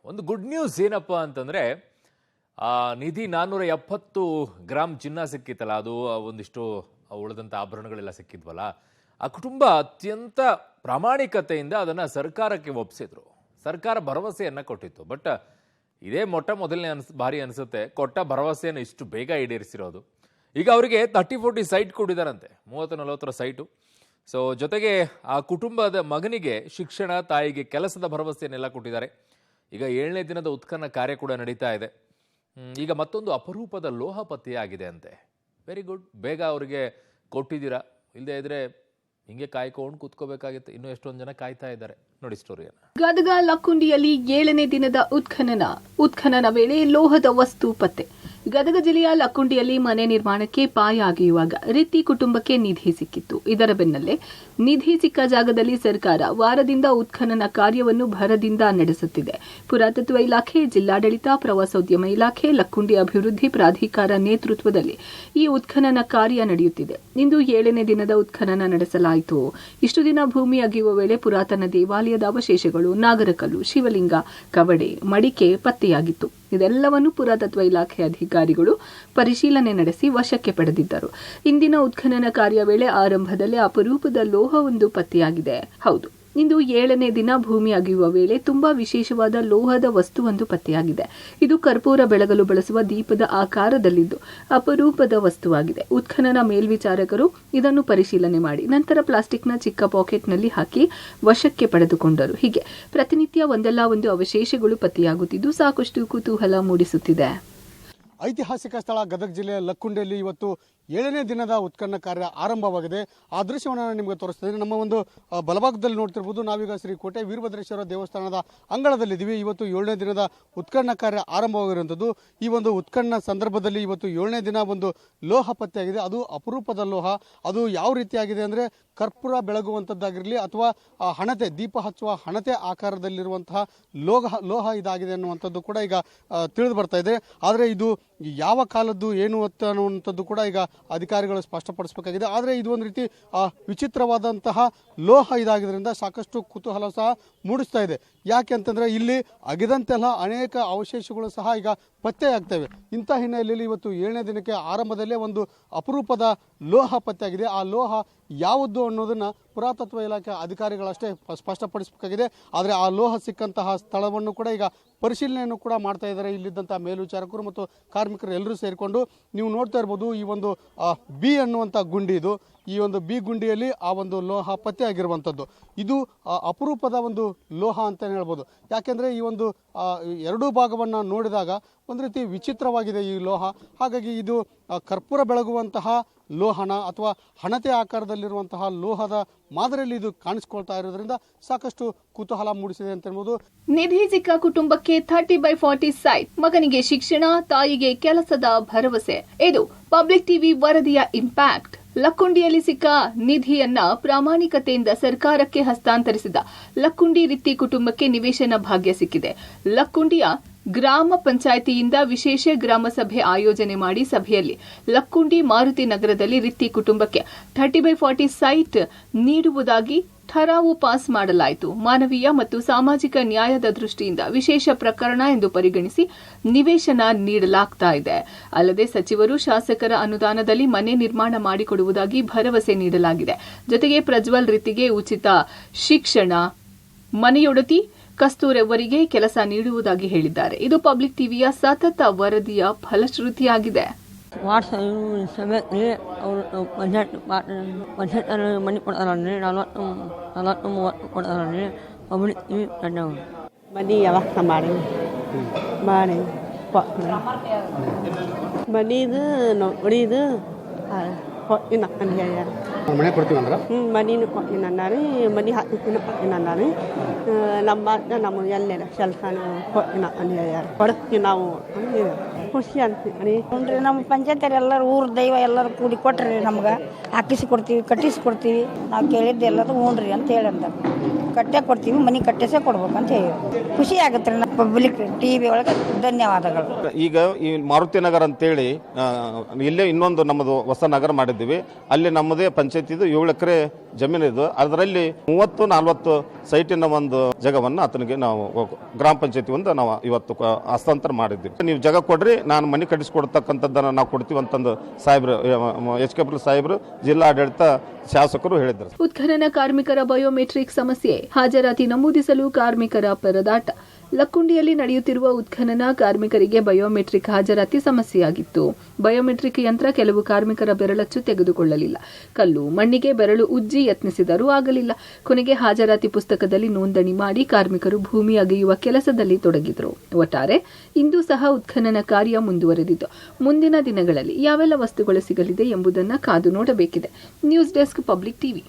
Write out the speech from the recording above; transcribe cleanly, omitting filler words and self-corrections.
ಒಂದು good news ಏನಪ್ಪ ಅಂತಂದ್ರೆ ನಿಧಿ 470 ಗ್ರಾಂ ಚಿನ್ನ ಸಿಕ್ಕಿತ್ತಲ್ಲ, ಅದು ಒಂದಿಷ್ಟು ಉಳಿದಂಥ ಆಭರಣಗಳೆಲ್ಲ ಸಿಕ್ಕಿದ್ವಲ್ಲ, ಆ ಕುಟುಂಬ ಅತ್ಯಂತ ಪ್ರಾಮಾಣಿಕತೆಯಿಂದ ಅದನ್ನು ಸರ್ಕಾರಕ್ಕೆ ಒಪ್ಪಿಸಿದ್ರು. ಸರ್ಕಾರ ಭರವಸೆಯನ್ನ ಕೊಟ್ಟಿತ್ತು. ಬಟ್ ಇದೇ ಮೊದಲನೇ ಬಾರಿ ಅನಿಸುತ್ತೆ ಕೊಟ್ಟ ಭರವಸೆಯನ್ನು ಇಷ್ಟು ಬೇಗ ಈಡೇರಿಸಿರೋದು. ಈಗ ಅವರಿಗೆ 30-40 ಸೈಟ್ ಕೊಟ್ಟಿದ್ದಾರಂತೆ, 30-40 ಸೈಟು. ಸೊ ಜೊತೆಗೆ ಆ ಕುಟುಂಬದ ಮಗನಿಗೆ ಶಿಕ್ಷಣ, ತಾಯಿಗೆ ಕೆಲಸದ ಭರವಸೆಯನ್ನೆಲ್ಲ ಕೊಟ್ಟಿದ್ದಾರೆ. ಈಗ 7ನೇ ದಿನದ ಉತ್ಖನನ ಕಾರ್ಯ ಕೂಡ ನಡೀತಾ ಇದೆ. ಈಗ ಮತ್ತೊಂದು ಅಪರೂಪದ ಲೋಹ ಪತ್ತೆಯಾಗಿದೆ ಅಂತೆ. ವೆರಿ ಗುಡ್, ಬೇಗ ಅವರಿಗೆ ಕೊಟ್ಟಿದ್ದೀರಾ. ಇಲ್ಲದೆ ಇದ್ರೆ ಹಿಂಗೆ ಕಾಯ್ಕೊಂಡು ಕೂತ್ಕೋಬೇಕಾಗಿತ್ತು. ಇನ್ನು ಎಷ್ಟೊಂದು ಜನ ಕಾಯ್ತಾ ಇದ್ದಾರೆ. ನೋಡಿ ಸ್ಟೋರಿಯನ್ನು. ಗದಗ ಲಕ್ಕುಂಡಿಯಲ್ಲಿ 7ನೇ ದಿನದ ಉತ್ಖನನ ವೇಳೆ ಲೋಹದ ವಸ್ತು ಪತ್ತೆ. ಗದಗ ಜಿಲ್ಲೆಯ ಲಕ್ಕುಂಡಿಯಲ್ಲಿ ಮನೆ ನಿರ್ಮಾಣಕ್ಕೆ ಪಾಯ ಅಗೆಯುವಾಗ ರಿತ್ತಿ ಕುಟುಂಬಕ್ಕೆ ನಿಧಿ ಸಿಕ್ಕಿತ್ತು. ಇದರ ಬೆನ್ನಲ್ಲೇ ನಿಧಿ ಸಿಕ್ಕ ಜಾಗದಲ್ಲಿ ಸರ್ಕಾರ ವಾರದಿಂದ ಉತ್ಖನನ ಕಾರ್ಯವನ್ನು ಭರದಿಂದ ನಡೆಸುತ್ತಿದೆ. ಪುರಾತತ್ವ ಇಲಾಖೆ, ಜಿಲ್ಲಾಡಳಿತ, ಪ್ರವಾಸೋದ್ಯಮ ಇಲಾಖೆ, ಲಕ್ಕುಂಡಿ ಅಭಿವೃದ್ಧಿ ಪ್ರಾಧಿಕಾರ ನೇತೃತ್ವದಲ್ಲಿ ಈ ಉತ್ಖನನ ಕಾರ್ಯ ನಡೆಯುತ್ತಿದೆ. ಇಂದು 7ನೇ ದಿನದ ಉತ್ಖನನ ನಡೆಸಲಾಯಿತು. ಇಷ್ಟು ದಿನ ಭೂಮಿ ಅಗೆಯುವ ವೇಳೆ ಪುರಾತನ ದೇವಾಲಯದ ಅವಶೇಷಗಳು, ನಾಗರಕಲ್ಲು, ಶಿವಲಿಂಗ, ಕವಡೆ, ಮಡಿಕೆ ಪತ್ತೆಯಾಗಿತ್ತು. ಇದೆಲ್ಲವನ್ನು ಪುರಾತತ್ವ ಇಲಾಖೆ ಅಧಿಕಾರಿಗಳು ಪರಿಶೀಲನೆ ನಡೆಸಿ ವಶಕ್ಕೆ ಪಡೆದಿದ್ದರು. ಇಂದಿನ ಉತ್ಖನನ ಕಾರ್ಯ ವೇಳೆ ಆರಂಭದಲ್ಲಿ ಅಪರೂಪದ ಲೋಹವೊಂದು ಪತ್ತೆಯಾಗಿದೆ. ಹೌದು, ಇಂದು 7ನೇ ದಿನ ಭೂಮಿ ಅಗೆಯುವ ವೇಳೆ ತುಂಬಾ ವಿಶೇಷವಾದ ಲೋಹದ ವಸ್ತುವೊಂದು ಪತ್ತೆಯಾಗಿದೆ. ಇದು ಕರ್ಪೂರ ಬೆಳಗಲು ಬಳಸುವ ದೀಪದ ಆಕಾರದಲ್ಲಿದ್ದು ಅಪರೂಪದ ವಸ್ತುವಾಗಿದೆ. ಉತ್ಖನನ ಮೇಲ್ವಿಚಾರಕರು ಇದನ್ನು ಪರಿಶೀಲನೆ ಮಾಡಿ ನಂತರ ಪ್ಲಾಸ್ಟಿಕ್ನ ಚಿಕ್ಕ ಪಾಕೆಟ್ನಲ್ಲಿ ಹಾಕಿ ವಶಕ್ಕೆ ಪಡೆದುಕೊಂಡರು. ಹೀಗೆ ಪ್ರತಿನಿತ್ಯ ಒಂದಲ್ಲ ಒಂದು ಅವಶೇಷಗಳು ಪತ್ತೆಯಾಗುತ್ತಿದ್ದು ಸಾಕಷ್ಟು ಕುತೂಹಲ ಮೂಡಿಸುತ್ತಿದೆ. ಐತಿಹಾಸಿಕ ಸ್ಥಳ ಗದಗ ಜಿಲ್ಲೆಯ ಲಕ್ಕುಂಡಿಯಲ್ಲಿ ಇವತ್ತು 7ನೇ ದಿನದ ಉತ್ಖನನ ಕಾರ್ಯ ಆರಂಭವಾಗಿದೆ. ಆ ದೃಶ್ಯವನ್ನು ನಿಮಗೆ ತೋರಿಸ್ತಿದ್ದೀನಿ. ನಮ್ಮ ಒಂದು ಬಲಭಾಗದಲ್ಲಿ ನೋಡ್ತಿರ್ಬೋದು, ನಾವೀಗ ಶ್ರೀ ಕೋಟೆ ವೀರಭದ್ರೇಶ್ವರ ದೇವಸ್ಥಾನದ ಅಂಗಳದಲ್ಲಿದ್ದೀವಿ. ಇವತ್ತು 7ನೇ ದಿನದ ಉತ್ಖನನ ಕಾರ್ಯ ಆರಂಭವಾಗಿರುವಂಥದ್ದು. ಈ ಒಂದು ಉತ್ಖನನ ಸಂದರ್ಭದಲ್ಲಿ ಇವತ್ತು 7ನೇ ದಿನ ಒಂದು ಲೋಹ ಪತ್ತೆಯಾಗಿದೆ. ಅದು ಅಪರೂಪದ ಲೋಹ. ಅದು ಯಾವ ರೀತಿಯಾಗಿದೆ ಅಂದರೆ ಕರ್ಪೂರ ಬೆಳಗುವಂಥದ್ದಾಗಿರಲಿ ಅಥವಾ ಹಣತೆ, ದೀಪ ಹಚ್ಚುವ ಹಣತೆ ಆಕಾರದಲ್ಲಿರುವಂತಹ ಲೋಹ ಇದಾಗಿದೆ ಅನ್ನುವಂಥದ್ದು ಕೂಡ ಈಗ ತಿಳಿದು ಬರ್ತಾ ಇದೆ. ಆದರೆ ಇದು ಯಾವ ಕಾಲದ್ದು ಏನು ಅನ್ನುವಂಥದ್ದು ಕೂಡ ಈಗ ಅಧಿಕಾರಿಗಳು ಸ್ಪಷ್ಟಪಡಿಸಬೇಕಾಗಿದೆ. ಆದರೆ ಇದು ಒಂದು ರೀತಿ ವಿಚಿತ್ರವಾದಂತಹ ಲೋಹ ಇದಾಗಿದ್ದರಿಂದ ಸಾಕಷ್ಟು ಕುತೂಹಲ ಸಹ ಮೂಡಿಸ್ತಾ ಇದೆ. ಯಾಕೆ ಅಂತಂದರೆ ಇಲ್ಲಿ ಅಗೆದಂತೆಲ್ಲ ಅನೇಕ ಅವಶೇಷಗಳು ಸಹ ಈಗ ಪತ್ತೆಯಾಗ್ತವೆ. ಇಂಥ ಹಿನ್ನೆಲೆಯಲ್ಲಿ ಇವತ್ತು 7ನೇ ದಿನಕ್ಕೆ ಆರಂಭದಲ್ಲೇ ಒಂದು ಅಪರೂಪದ ಲೋಹ ಪತ್ತೆಯಾಗಿದೆ. ಆ ಲೋಹ ಯಾವುದು ಅನ್ನೋದನ್ನು ಪುರಾತತ್ವ ಇಲಾಖೆ ಅಧಿಕಾರಿಗಳಷ್ಟೇ ಸ್ಪಷ್ಟಪಡಿಸಬೇಕಾಗಿದೆ. ಆದರೆ ಆ ಲೋಹ ಸಿಕ್ಕಂತಹ ಸ್ಥಳವನ್ನು ಕೂಡ ಈಗ ಪರಿಶೀಲನೆಯನ್ನು ಕೂಡ ಮಾಡ್ತಾ ಇದ್ದಾರೆ ಇಲ್ಲಿದ್ದಂಥ ಮೇಲ್ವಿಚಾರಕರು ಮತ್ತು ಕಾರ್ಮಿಕರು ಎಲ್ಲರೂ ಸೇರಿಕೊಂಡು. ನೀವು ನೋಡ್ತಾ ಇರ್ಬೋದು, ಈ ಒಂದು ಬಿ ಅನ್ನುವಂಥ ಗುಂಡಿ ಇದು. ಈ ಒಂದು ಬಿ ಗುಂಡಿಯಲ್ಲಿ ಆ ಒಂದು ಲೋಹ ಪತ್ತೆ ಆಗಿರುವಂಥದ್ದು. ಇದು ಅಪರೂಪದ ಒಂದು ಲೋಹ ಅಂತಲೇ ಹೇಳ್ಬೋದು. ಯಾಕೆಂದರೆ ಈ ಒಂದು ಎರಡೂ ಭಾಗವನ್ನು ನೋಡಿದಾಗ ಒಂದು ರೀತಿ ವಿಚಿತ್ರವಾಗಿದೆ ಈ ಲೋಹ. ಹಾಗಾಗಿ ಇದು ಕರ್ಪೂರ ಬೆಳಗುವಂತಹ ಲೋಹನ ಅಥವಾ ಹಣತೆ ಆಕಾರದಲ್ಲಿರುವಂತಹ ಲೋಹದ ಮಾದರಿಯಲ್ಲಿ ಇದು ಕಾಣಿಸ್ಕೊಳ್ತಾ ಇರೋದ್ರಿಂದ ಸಾಕಷ್ಟು ಕುತೂಹಲ ಮೂಡಿಸಿದೆ ಅಂತ ಹೇಳ್ಬೋದು. ನಿಧಿ ಸಿಕ್ಕ ಕುಟುಂಬಕ್ಕೆ 30/40 ಸೈಟ್, ಮಗನಿಗೆ ಶಿಕ್ಷಣ, ತಾಯಿಗೆ ಕೆಲಸದ ಭರವಸೆ. ಇದು ಪಬ್ಲಿಕ್ ಟಿವಿ ವರದಿಯ ಇಂಪ್ಯಾಕ್ಟ್. ಲಕ್ಕುಂಡಿಯಲ್ಲಿ ಸಿಕ್ಕ ನಿಧಿಯನ್ನ ಪ್ರಾಮಾಣಿಕತೆಯಿಂದ ಸರ್ಕಾರಕ್ಕೆ ಹಸ್ತಾಂತರಿಸಿದ ಲಕ್ಕುಂಡಿ ರಿತ್ತಿ ಕುಟುಂಬಕ್ಕೆ ನಿವೇಶನ ಭಾಗ್ಯ ಸಿಕ್ಕಿದೆ. ಲಕ್ಕುಂಡಿಯ ಗ್ರಾಮ ಪಂಚಾಯಿತಿಯಿಂದ ವಿಶೇಷ ಗ್ರಾಮ ಸಭೆ ಆಯೋಜನೆ ಮಾಡಿ ಸಭೆಯಲ್ಲಿ ಲಕ್ಕುಂಡಿ ಮಾರುತಿ ನಗರದಲ್ಲಿ ರಿತ್ತಿ ಕುಟುಂಬಕ್ಕೆ 30/40 ಸೈಟ್ ನೀಡುವುದಾಗಿ ಠರಾವು ಪಾಸ್ ಮಾಡಲಾಯಿತು. ಮಾನವೀಯ ಮತ್ತು ಸಾಮಾಜಿಕ ನ್ಯಾಯದ ದೃಷ್ಟಿಯಿಂದ ವಿಶೇಷ ಪ್ರಕರಣ ಎಂದು ಪರಿಗಣಿಸಿ ನಿವೇಶನ ನೀಡಲಾಗ್ತಾ ಇದೆ. ಅಲ್ಲದೆ ಸಚಿವರು, ಶಾಸಕರ ಅನುದಾನದಲ್ಲಿ ಮನೆ ನಿರ್ಮಾಣ ಮಾಡಿಕೊಡುವುದಾಗಿ ಭರವಸೆ ನೀಡಲಾಗಿದೆ. ಜೊತೆಗೆ ಪ್ರಜ್ವಲ್ ರಿತ್ತಿಗೆ ಉಚಿತ ಶಿಕ್ಷಣ, ಮನೆಯೊಡತಿ ಕಸ್ತೂರವರಿಗೆ ಕೆಲಸ ನೀಡುವುದಾಗಿ ಹೇಳಿದ್ದಾರೆ. ಇದು ಪಬ್ಲಿಕ್ ಟಿವಿಯ ಸತತ ವರದಿಯ ಫಲಶ್ರುತಿಯಾಗಿದೆ. ಮನೆ ಕೊಡ್ತಾರಲ್ರಿ, 40-30 ಕೊಡ್ತಾರಲ್ರಿ. ಮನೆ ಯಾವಾಗ ಮಾಡಿ ಮನೀದು ನೋಡಿದು ಕೊಟ್ಟಿನ ಅಂತ ಹೇಳ್ಯಾರ. ಮನೆ ಕೊಡ್ತೀವಿ ಅಂದ್ರೆ ಮನೀನು ಕೊಟ್ಟಿನ ಅನ್ನಾರಿ, ಮನೆ ಹಾಕ್ತೀನಿ ಕೊಟ್ಟಿನ ಅನ್ನಾರಿ. ನಮ್ಮ ಎಲ್ಲೆಲ್ಲ ಕೆಲಸನ ಕೊಟ್ಟಿನ ಅಂತ ಹೇಳ್ಯಾರ. ಕೊಡ್ತೀವಿ ನಾವು ಖುಷಿ ಅಂತೀವಿ. ನೋಡ್ರಿ, ನಮ್ಮ ಪಂಚಾಯತ್ ಎಲ್ಲರೂ ಊರ ದೈವ ಎಲ್ಲರೂ ಕೂಡಿ ಕೊಟ್ರಿ, ನಮ್ಗೆ ಹಾಕಿಸಿ ಕೊಡ್ತೀವಿ, ಕಟ್ಟಿಸಿ ಕೊಡ್ತೀವಿ. ನಾವು ಕೇಳಿದ್ದು ಎಲ್ಲರೂ ಹ್ಞೂನ್ರಿ ಅಂತ ಹೇಳಂದ. ಕಟ್ಟೆ ಕೊಡ್ತೀವಿ, ಮನೆ ಕಟ್ಟಿಸೇ ಕೊಡ್ಬೇಕಂತ ಹೇಳಿ ಖುಷಿ ಆಗುತ್ತೆ ರೀ. ನಮ್ಮ ಪಬ್ಲಿಕ್ ಟಿವಿ ಒಳಗೆ ಧನ್ಯವಾದಗಳು. ಈಗ ಈ ಮಾರುತಿ ನಗರ ಅಂತೇಳಿ ಇಲ್ಲೇ ಇನ್ನೊಂದು ನಮ್ಮದು ಹೊಸ ನಗರ ಮಾಡಿದ್ದೀವಿ. ಅಲ್ಲಿ ನಮ್ಮದೇ ಪಂಚಾಯತಿದು 7 ಎಕರೆ ಜಮೀನಿದ್ದು. ಅದರಲ್ಲಿ 30-40 ಸೈಟಿನ ಒಂದು ಜಾಗವನ್ನು ಆತನಿಗೆ ನಾವು ಗ್ರಾಮ ಪಂಚಾಯತಿ ಒಂದು ನಾವು ಇವತ್ತು ಹಸ್ತಾಂತರ ಮಾಡಿದ್ದೀವಿ. ನೀವು ಜಾಗ ಕೊಡ್ರಿ, ನಾನು ಮನೆ ಕಟ್ಟಿಸ್ಕೊಡ್ತಕ್ಕಂಥದ್ದನ್ನು ನಾವು ಕೊಡ್ತೀವಿ ಅಂತಂದು ಸಾಹೇಬ್ರು HK ಪಾಟೀಲ್ ಸಾಹೇಬ್ರು, ಜಿಲ್ಲಾಡಳಿತ, ಶಾಸಕರು ಹೇಳಿದ್ದಾರೆ. ಉತ್ಖನನ ಕಾರ್ಮಿಕರ ಬಯೋಮೆಟ್ರಿಕ್ ಸಮಸ್ಯೆ, ಹಾಜರಾತಿ ನಮೂದಿಸಲು ಕಾರ್ಮಿಕರ ಪರದಾಟ. ಲಕ್ಕುಂಡಿಯಲ್ಲಿ ನಡೆಯುತ್ತಿರುವ ಉತ್ಖನನ ಕಾರ್ಮಿಕರಿಗೆ ಬಯೋಮೆಟ್ರಿಕ್ ಹಾಜರಾತಿ ಸಮಸ್ಯೆಯಾಗಿತ್ತು. ಬಯೋಮೆಟ್ರಿಕ್ ಯಂತ್ರ ಕೆಲವು ಕಾರ್ಮಿಕರ ಬೆರಳಚ್ಚು ತೆಗೆದುಕೊಳ್ಳಲಿಲ್ಲ. ಕಲ್ಲು ಮಣ್ಣಿಗೆ ಬೆರಳು ಉಜ್ಜಿ ಯತ್ನಿಸಿದರೂ ಆಗಲಿಲ್ಲ. ಕೊನೆಗೆ ಹಾಜರಾತಿ ಪುಸ್ತಕದಲ್ಲಿ ನೋಂದಣಿ ಮಾಡಿ ಕಾರ್ಮಿಕರು ಭೂಮಿ ಅಗೆಯುವ ಕೆಲಸದಲ್ಲಿ ತೊಡಗಿದರು. ಒಟ್ಟಾರೆ ಇಂದು ಸಹ ಉತ್ಖನನ ಕಾರ್ಯ ಮುಂದುವರೆದಿದ್ದು, ಮುಂದಿನ ದಿನಗಳಲ್ಲಿ ಯಾವೆಲ್ಲ ವಸ್ತುಗಳು ಸಿಗಲಿದೆ ಎಂಬುದನ್ನು ಕಾದು ನೋಡಬೇಕಿದೆ. News desk, Public TV.